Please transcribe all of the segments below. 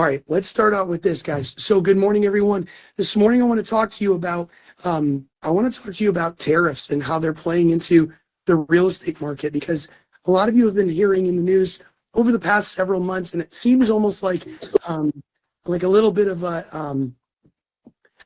All right, let's start out with this, guys. So good morning, everyone. This morning I want to talk to you about tariffs and how they're playing into the real estate market, because a lot of you have been hearing in the news over the past several months, and it seems almost like a little bit of a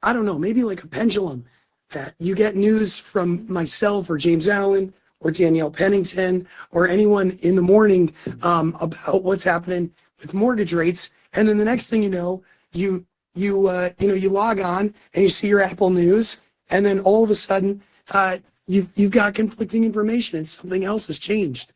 I don't know, maybe like a pendulum, that you get news from myself or James Allen or Danielle Pennington or anyone in the morning about what's happening with mortgage rates. And then the next thing you know, you log on and you see your Apple News, and then all of a sudden you've got conflicting information and something else has changed.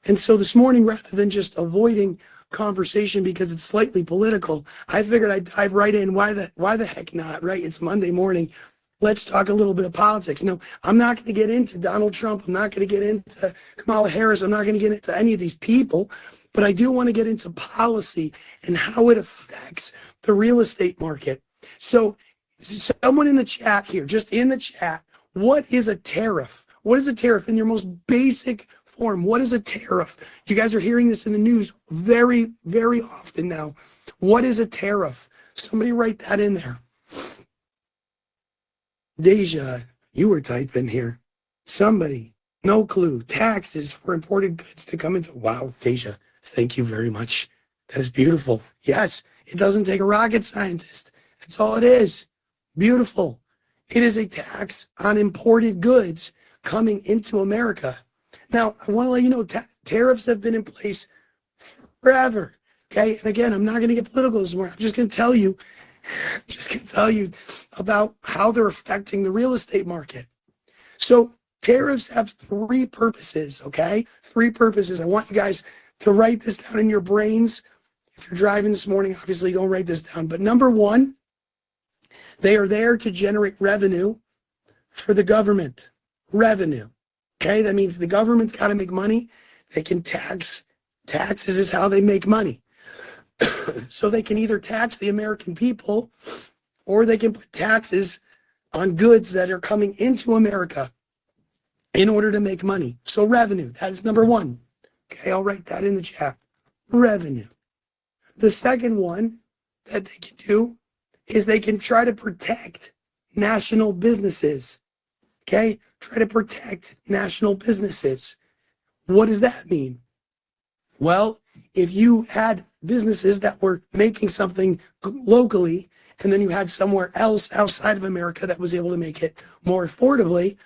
And so this morning, rather than just avoiding conversation because it's slightly political, I figured I'd dive right in. Why the heck not, right? It's Monday morning. Let's talk a little bit of politics. No, I'm not going to get into Donald Trump. I'm not going to get into Kamala Harris. I'm not going to get into any of these people. But I do want to get into policy and how it affects the real estate market. So someone in the chat here, just in the chat, what is a tariff? What is a tariff in your most basic form? What is a tariff? You guys are hearing this in the news very, very often now. What is a tariff? Somebody write that in there. Deja, you were typing here. Somebody, no clue. Taxes for imported goods to come into. Wow, Deja. Thank you very much. That is beautiful. Yes, it doesn't take a rocket scientist. That's all it is. Beautiful. It is a tax on imported goods coming into America. Now, I want to let you know, tariffs have been in place forever. Okay, and again, I'm not going to get political this morning. I'm just going to tell you about how they're affecting the real estate market. So tariffs have three purposes. Okay, three purposes. I want you guys to write this down in your brains. If you're driving this morning, obviously don't write this down. But number one, they are there to generate revenue for the government. Revenue. Okay, that means the government's got to make money. They can tax. Taxes is how they make money. So they can either tax the American people, or they can put taxes on goods that are coming into America in order to make money. So revenue, that is number one. Okay, I'll write that in the chat. Revenue. The second one that they can do is they can try to protect national businesses. Okay, try to protect national businesses. What does that mean? Well, if you had businesses that were making something locally, and then you had somewhere else outside of America that was able to make it more affordably,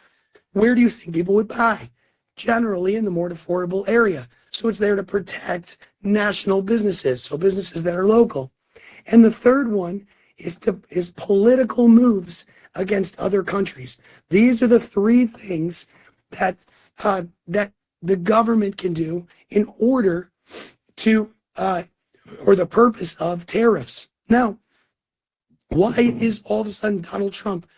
where do you think people would buy? Generally in the more affordable area. So it's there to protect national businesses, so businesses that are local. And the third one is political moves against other countries. These are the three things that the government can do in order to or the purpose of tariffs. Now, why is all of a sudden Donald Trump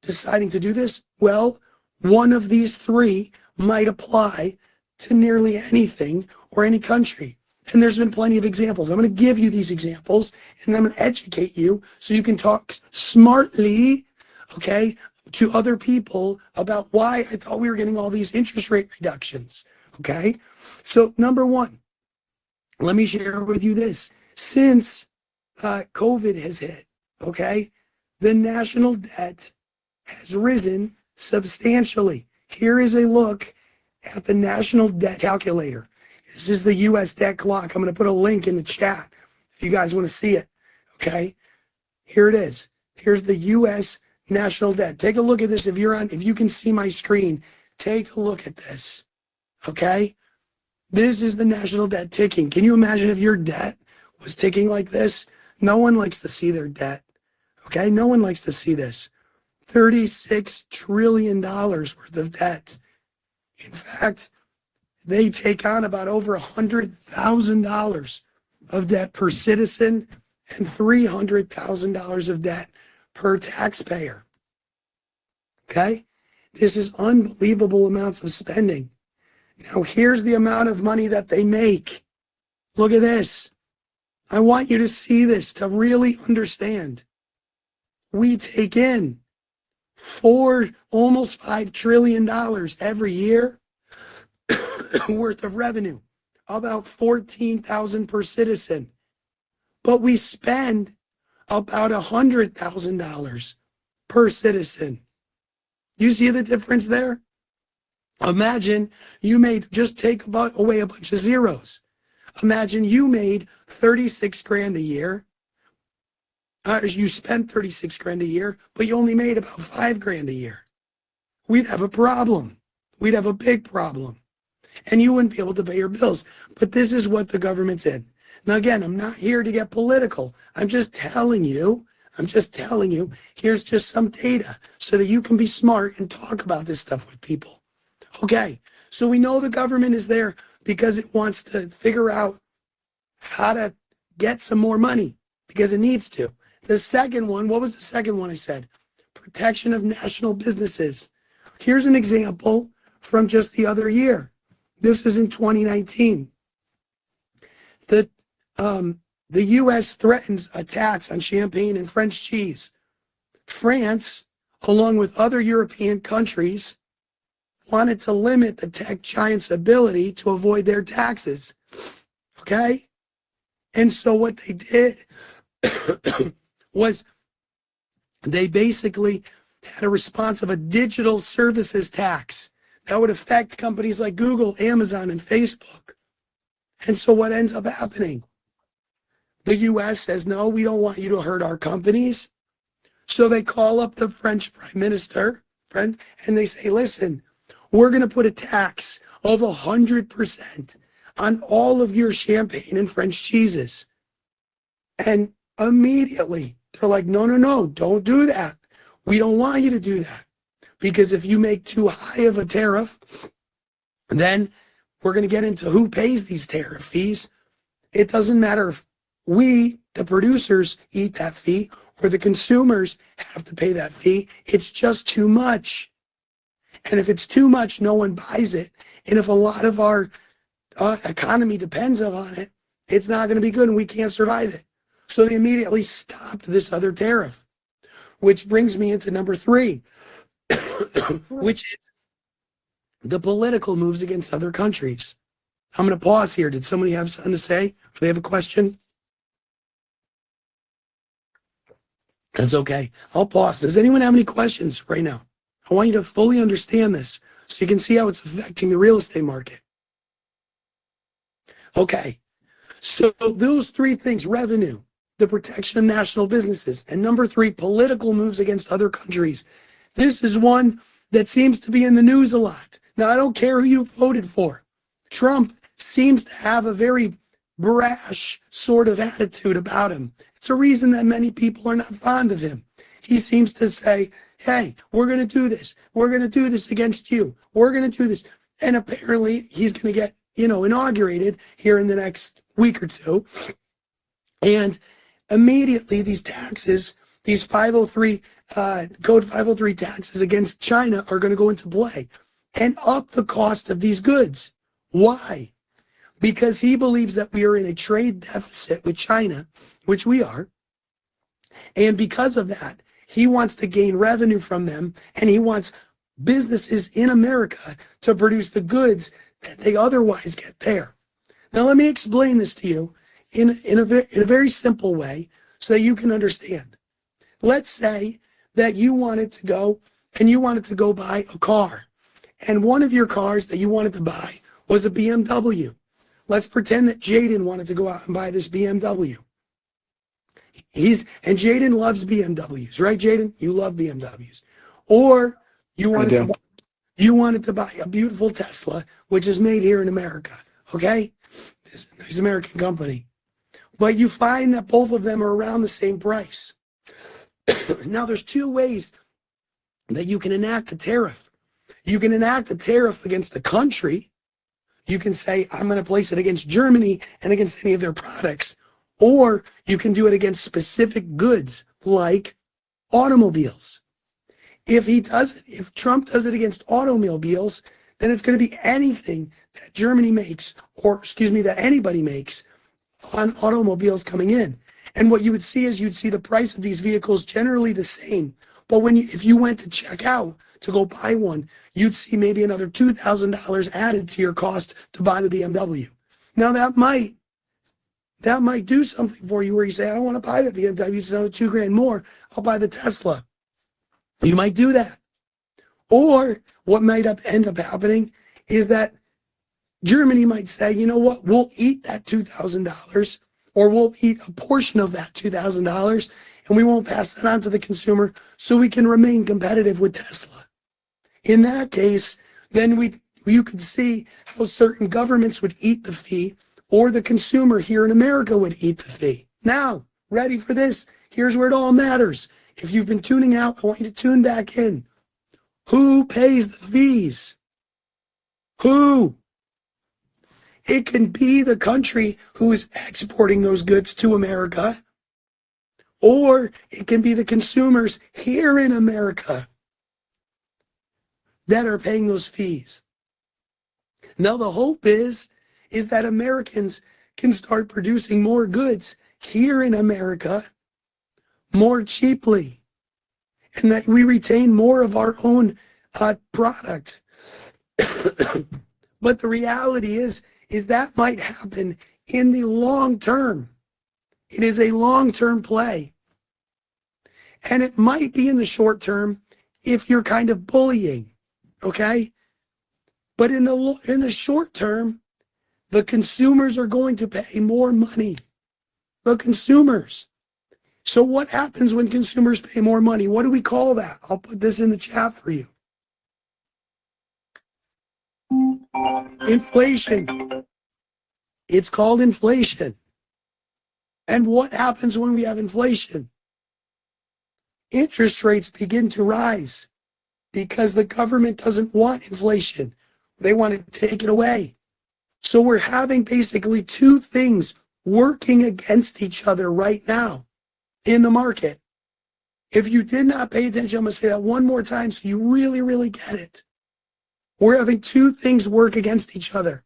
deciding to do this? Well, one of these three might apply to nearly anything or any country. And there's been plenty of examples. I'm going to give you these examples, and I'm going to educate you so you can talk smartly, okay, to other people about why I thought we were getting all these interest rate reductions, okay? So number one, let me share with you this. Since COVID has hit, okay, the national debt has risen substantially. Here is a look at the national debt calculator. This is the U.S. debt clock. I'm going to put a link in the chat if you guys want to see it. Okay, here it is. Here's the U.S. national debt. Take a look at this. If you can see my screen, take a look at this. Okay, this is the national debt ticking. Can you imagine if your debt was ticking like this? No one likes to see their debt. Okay, no one likes to see this. $36 trillion worth of debt. In fact, they take on about over $100,000 of debt per citizen and $300,000 of debt per taxpayer. Okay? This is unbelievable amounts of spending. Now, here's the amount of money that they make. Look at this. I want you to see this to really understand. We take in almost $5 trillion every year worth of revenue, about $14,000 per citizen. but we spend about $100,000 per citizen. You see the difference there? Imagine you made, just take away a bunch of zeros. Imagine you made 36 grand a year. You spent 36 grand a year, but you only made about 5 grand a year. We'd have a problem. We'd have a big problem. And you wouldn't be able to pay your bills. But this is what the government's in. Now, again, I'm not here to get political. I'm just telling you, here's just some data so that you can be smart and talk about this stuff with people. Okay, so we know the government is there because it wants to figure out how to get some more money because it needs to. The second one, what was the second one I said? Protection of national businesses. Here's an example from just the other year. This is in 2019. The U.S. threatens attacks on champagne and French cheese. France, along with other European countries, wanted to limit the tech giants' ability to avoid their taxes. Okay? And so what they did was they basically had a response of a digital services tax that would affect companies like Google, Amazon, and Facebook. And so what ends up happening? The U.S. says, no, we don't want you to hurt our companies. So they call up the French prime minister, and they say, listen, we're going to put a tax of 100% on all of your champagne and French cheeses. And immediately, they're like, no, don't do that. We don't want you to do that. Because if you make too high of a tariff, then we're going to get into who pays these tariff fees. It doesn't matter if we, the producers, eat that fee or the consumers have to pay that fee. It's just too much. And if it's too much, no one buys it. And if a lot of our economy depends on it, it's not going to be good and we can't survive it. So they immediately stopped this other tariff, which brings me into number 3, which is the political moves against other countries. I'm going to pause here. Did somebody have something to say? If they have a question? That's okay. I'll pause. Does anyone have any questions right now? I want you to fully understand this so you can see how it's affecting the real estate market. Okay. So those 3 things, revenue, the protection of national businesses, and number 3, political moves against other countries. This is one that seems to be in the news a lot. Now, I don't care who you voted for. Trump seems to have a very brash sort of attitude about him. It's a reason that many people are not fond of him. He seems to say, hey, we're going to do this. We're going to do this against you. We're going to do this. And apparently he's going to get, inaugurated here in the next week or 2. And immediately these taxes, these 503, Code 503 taxes against China are going to go into play and up the cost of these goods. Why? Because he believes that we are in a trade deficit with China, which we are. And because of that, he wants to gain revenue from them, and he wants businesses in America to produce the goods that they otherwise get there. Now, let me explain this to you in a very simple way so that you can understand. Let's say that you wanted to go buy a car, and one of your cars that you wanted to buy was a BMW. Let's pretend that Jaden wanted to go out and buy this BMW. And Jaden loves BMWs, right, Jaden? You love BMWs. Or you wanted to buy a beautiful Tesla, which is made here in America, okay? This nice American company. But you find that both of them are around the same price. Now, there's 2 ways that you can enact a tariff. You can enact a tariff against the country. You can say, I'm going to place it against Germany and against any of their products. Or you can do it against specific goods like automobiles. If Trump does it against automobiles, then it's going to be anything that Germany makes, that anybody makes on automobiles coming in. And what you would see is you'd see the price of these vehicles generally the same. But if you went to check out to go buy one, you'd see maybe another $2,000 added to your cost to buy the BMW. Now that might that might do something for you where you say, I don't want to buy the BMW, it's another $2,000 more. I'll buy the Tesla. You might do that. Or what might end up happening is that Germany might say, you know what, we'll eat that $2,000, or we'll eat a portion of that $2,000, and we won't pass that on to the consumer so we can remain competitive with Tesla. In that case, then you could see how certain governments would eat the fee, or the consumer here in America would eat the fee. Now, ready for this? Here's where it all matters. If you've been tuning out, I want you to tune back in. Who pays the fees? Who? It can be the country who is exporting those goods to America, or it can be the consumers here in America that are paying those fees. Now, the hope is that Americans can start producing more goods here in America more cheaply, and that we retain more of our own product. But the reality is that might happen in the long term. It is a long-term play. And it might be in the short term if you're kind of bullying, okay? But in the short term, the consumers are going to pay more money. The consumers. So what happens when consumers pay more money? What do we call that? I'll put this in the chat for you. Inflation. It's called inflation. And what happens when we have inflation? Interest rates begin to rise because the government doesn't want inflation. They want to take it away. So we're having basically two things working against each other right now in the market. If you did not pay attention, I'm going to say that one more time so you really, really get it. We're having two things work against each other.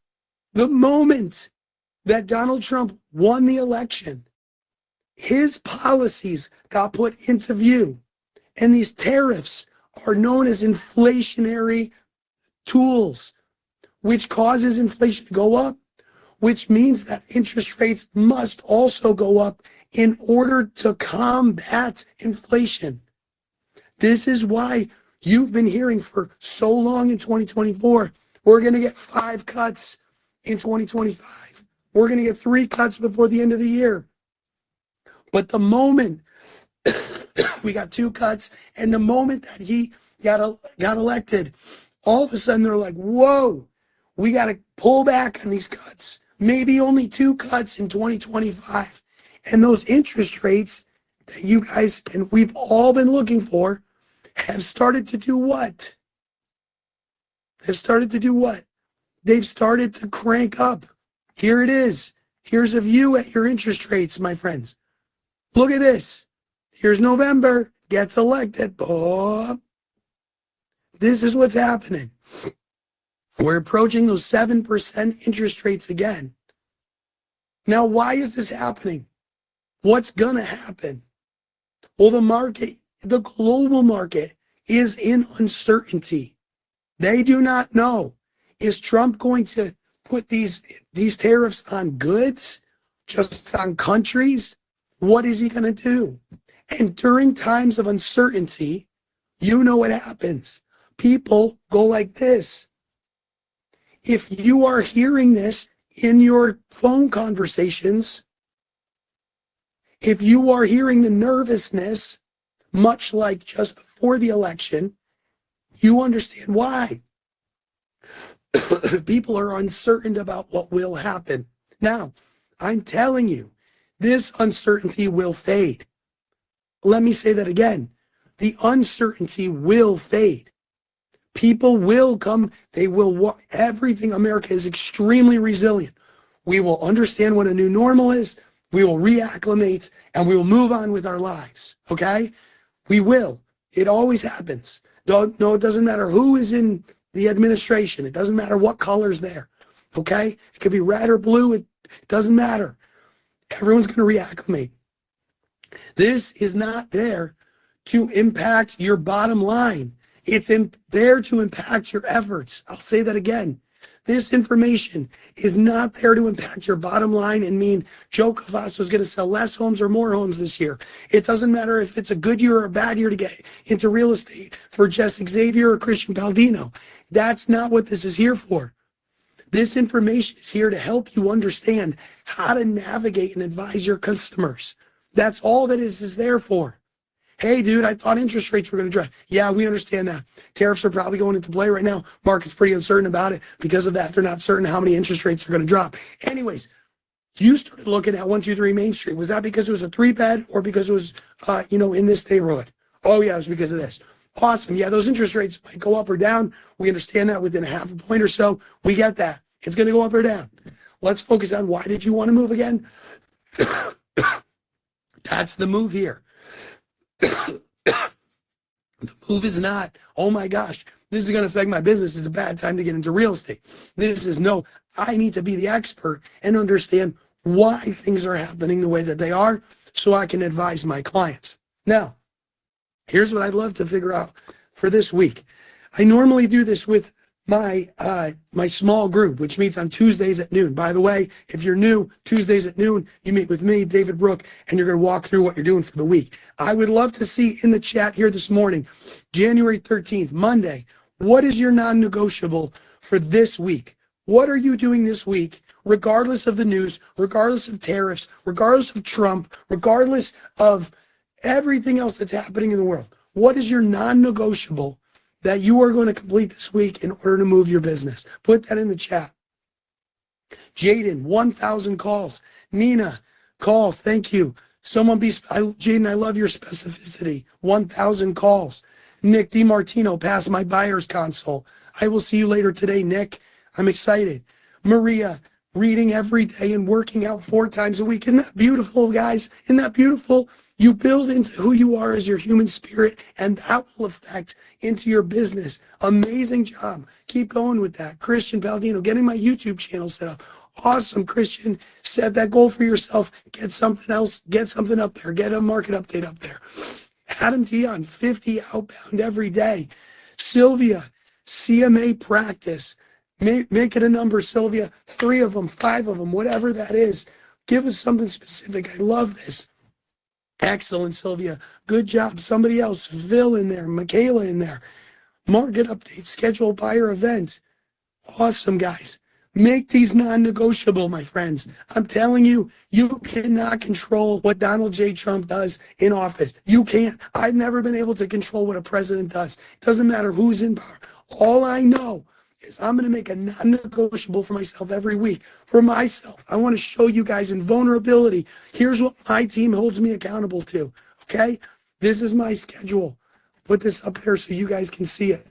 The moment that Donald Trump won the election, his policies got put into view, and these tariffs are known as inflationary tools, which causes inflation to go up, which means that interest rates must also go up in order to combat inflation. This is why you've been hearing for so long in 2024, we're going to get 5 cuts in 2025. We're going to get 3 cuts before the end of the year. But the moment we got 2 cuts, and the moment that he got elected, all of a sudden they're like, whoa, we got to pull back on these cuts. Maybe only 2 cuts in 2025. And those interest rates that you guys and we've all been looking for have started to do what? They've started to crank up. Here it is. Here's a view at your interest rates, my friends. Look at this. Here's November, gets elected. Oh, this is what's happening. We're approaching those 7% interest rates again. Now, why is this happening? What's going to happen? Well, the global market is in uncertainty. They do not know. Is Trump going to put these tariffs on goods, just on countries? What is he going to do? And during times of uncertainty, you know what happens. People go like this. If you are hearing this in your phone conversations, if you are hearing the nervousness, much like just before the election, you understand why. People are uncertain about what will happen. Now, I'm telling you, this uncertainty will fade. Let me say that again. The uncertainty will fade. People will come. They will. Everything. America is extremely resilient. We will understand what a new normal is. We will reacclimate and we will move on with our lives. Okay? We will. It always happens. No, it doesn't matter who is in the administration. It doesn't matter what color's there. Okay? It could be red or blue. It doesn't matter. Everyone's going to reacclimate. This is not there to impact your bottom line. It's there to impact your efforts. I'll say that again. This information is not there to impact your bottom line and mean Joe Cavasso is going to sell less homes or more homes this year. It doesn't matter if it's a good year or a bad year to get into real estate for Jess Xavier or Christian Baldino. That's not what this is here for. This information is here to help you understand how to navigate and advise your customers. That's all that is there for. Hey, dude, I thought interest rates were going to drop. Yeah, we understand that. Tariffs are probably going into play right now. Market's pretty uncertain about it. Because of that, they're not certain how many interest rates are going to drop. Anyways, you started looking at 123 Main Street. Was that because it was a 3-bed or because it was, in this neighborhood? Oh, yeah, it was because of this. Awesome. Yeah, those interest rates might go up or down. We understand that within a half a point or so. We get that. It's going to go up or down. Let's focus on why did you want to move again? That's the move here. The move is not, oh my gosh, this is going to affect my business. It's a bad time to get into real estate. This is no, I need to be the expert and understand why things are happening the way that they are so I can advise my clients. Now, here's what I'd love to figure out for this week. I normally do this with my small group, which meets on Tuesdays at noon. By the way, if you're new, Tuesdays at noon, you meet with me, David Brook, and you're going to walk through what you're doing for the week. I would love to see in the chat here this morning, January 13th, Monday, what is your non-negotiable for this week? What are you doing this week, regardless of the news, regardless of tariffs, regardless of Trump, regardless of everything else that's happening in the world? What is your non-negotiable that you are going to complete this week in order to move your business? Put that in the chat. Jaden, 1,000 calls. Nina, calls. Thank you. Jaden, I love your specificity. 1,000 calls. Nick DiMartino, pass my buyer's console. I will see you later today, Nick. I'm excited. Maria, reading every day and working out 4 times a week. Isn't that beautiful, guys? Isn't that beautiful? You build into who you are as your human spirit, and that will affect into your business. Amazing job. Keep going with that. Christian Baldino, getting my YouTube channel set up. Awesome, Christian. Set that goal for yourself. Get something else. Get something up there. Get a market update up there. Adam Dion, 50 outbound every day. Sylvia, CMA practice. Make it a number, Sylvia. 3 of them, 5 of them, whatever that is. Give us something specific. I love this. Excellent, Sylvia. Good job. Somebody else, Phil in there, Michaela in there. Market update, schedule buyer event. Awesome, guys. Make these non-negotiable, my friends. I'm telling you, you cannot control what Donald J. Trump does in office. You can't. I've never been able to control what a president does. It doesn't matter who's in power. All I know is I'm going to make a non-negotiable for myself every week. For myself, I want to show you guys in vulnerability. Here's what my team holds me accountable to, okay? This is my schedule. Put this up there so you guys can see it.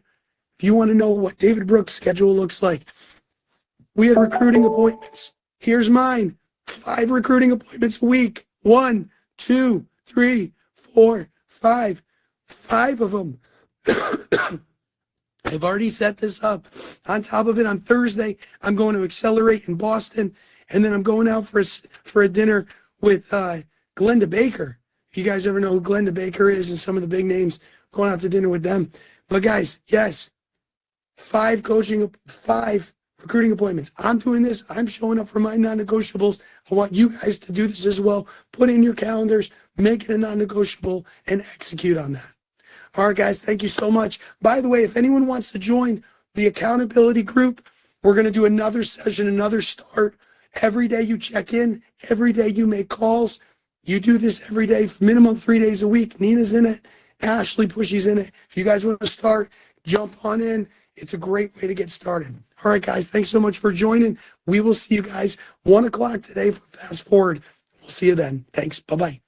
If you want to know what David Brooks' schedule looks like, we had recruiting appointments. Here's mine. 5 recruiting appointments a week. 1, 2, 3, 4, 5. 5 of them. I've already set this up. On top of it, on Thursday, I'm going to Accelerate in Boston, and then I'm going out for a dinner with Glenda Baker. If you guys ever know who Glenda Baker is and some of the big names, going out to dinner with them. But guys, yes, 5 recruiting appointments. I'm doing this. I'm showing up for my non-negotiables. I want you guys to do this as well. Put in your calendars, make it a non-negotiable, and execute on that. All right, guys, thank you so much. By the way, if anyone wants to join the accountability group, we're going to do another session, another start. Every day you check in, every day you make calls. You do this every day, minimum 3 days a week. Nina's in it. Ashley Pushy's in it. If you guys want to start, jump on in. It's a great way to get started. All right, guys, thanks so much for joining. We will see you guys 1 o'clock today for Fast Forward. We'll see you then. Thanks. Bye-bye.